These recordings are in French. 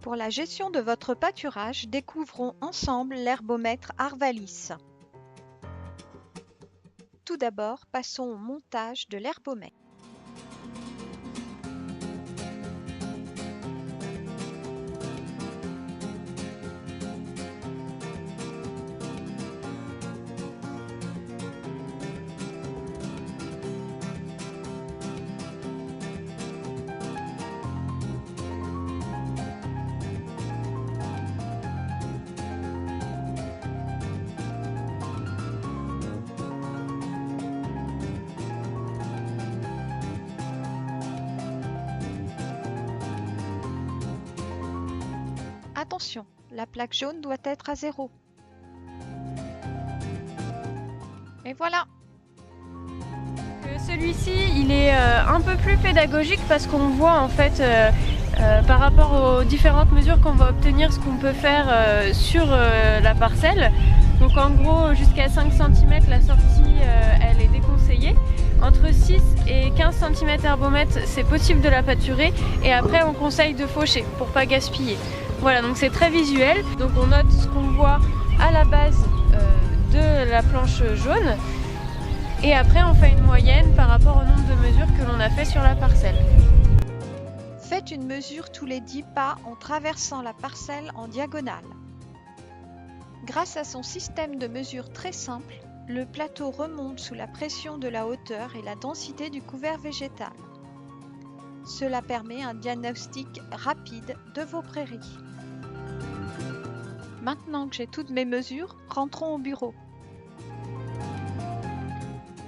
Pour la gestion de votre pâturage, découvrons ensemble l'herbomètre Arvalis. Tout d'abord, passons au montage de l'herbomètre. Attention, la plaque jaune doit être à 0. Et voilà! Celui-ci, il est un peu plus pédagogique parce qu'on voit en fait par rapport aux différentes mesures qu'on va obtenir ce qu'on peut faire sur la parcelle. Donc en gros, jusqu'à 5 cm, la sortie elle est déconseillée. Entre 6 et 15 cm herbomètre, c'est possible de la pâturer. Et après, on conseille de faucher pour pas gaspiller. Voilà, donc c'est très visuel. Donc on note ce qu'on voit à la base de la planche jaune. Et après, on fait une moyenne par rapport au nombre de mesures que l'on a fait sur la parcelle. Faites une mesure tous les 10 pas en traversant la parcelle en diagonale. Grâce à son système de mesure très simple, le plateau remonte sous la pression de la hauteur et la densité du couvert végétal. Cela permet un diagnostic rapide de vos prairies. Maintenant que j'ai toutes mes mesures, rentrons au bureau.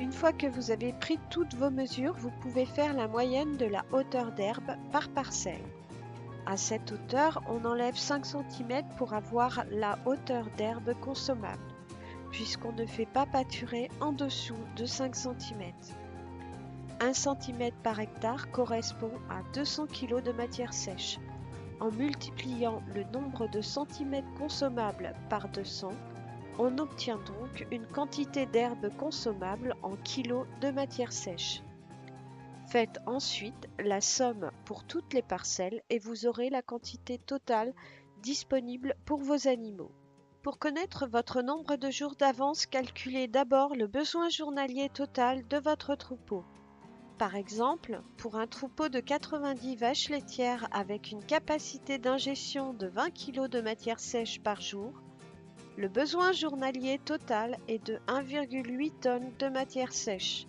Une fois que vous avez pris toutes vos mesures, vous pouvez faire la moyenne de la hauteur d'herbe par parcelle. À cette hauteur, on enlève 5 cm pour avoir la hauteur d'herbe consommable, puisqu'on ne fait pas pâturer en dessous de 5 cm. 1 cm par hectare correspond à 200 kg de matière sèche. En multipliant le nombre de centimètres consommables par 200, on obtient donc une quantité d'herbe consommable en kilos de matière sèche. Faites ensuite la somme pour toutes les parcelles et vous aurez la quantité totale disponible pour vos animaux. Pour connaître votre nombre de jours d'avance, calculez d'abord le besoin journalier total de votre troupeau. Par exemple, pour un troupeau de 90 vaches laitières avec une capacité d'ingestion de 20 kg de matière sèche par jour, le besoin journalier total est de 1,8 tonnes de matière sèche.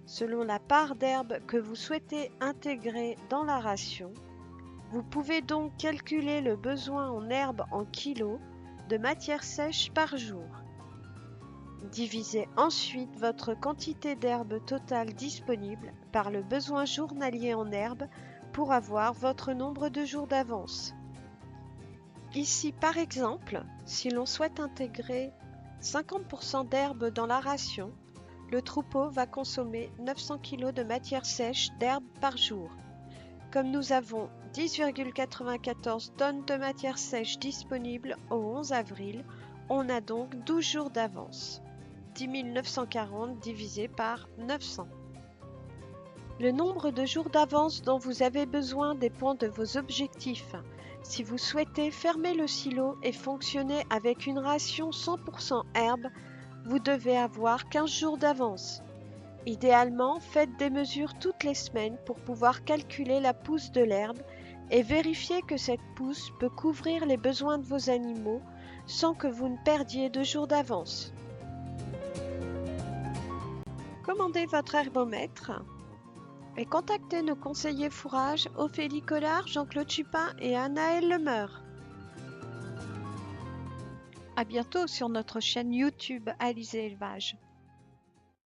Selon la part d'herbe que vous souhaitez intégrer dans la ration, vous pouvez donc calculer le besoin en herbe en kilos de matière sèche par jour. Divisez ensuite votre quantité d'herbe totale disponible par le besoin journalier en herbe pour avoir votre nombre de jours d'avance. Ici, par exemple, si l'on souhaite intégrer 50% d'herbe dans la ration, le troupeau va consommer 900 kg de matière sèche d'herbe par jour. Comme nous avons 10,94 tonnes de matière sèche disponible au 11 avril, on a donc 12 jours d'avance. 10 940 divisé par 900. Le nombre de jours d'avance dont vous avez besoin dépend de vos objectifs. Si vous souhaitez fermer le silo et fonctionner avec une ration 100% herbe, vous devez avoir 15 jours d'avance. Idéalement, faites des mesures toutes les semaines pour pouvoir calculer la pousse de l'herbe et vérifier que cette pousse peut couvrir les besoins de vos animaux sans que vous ne perdiez de jours d'avance. Commandez votre herbomètre et contactez nos conseillers fourrage Ophélie Collard, Jean-Claude Chupin et Anaëlle Lemeur. À bientôt sur notre chaîne YouTube Alizé Élevage.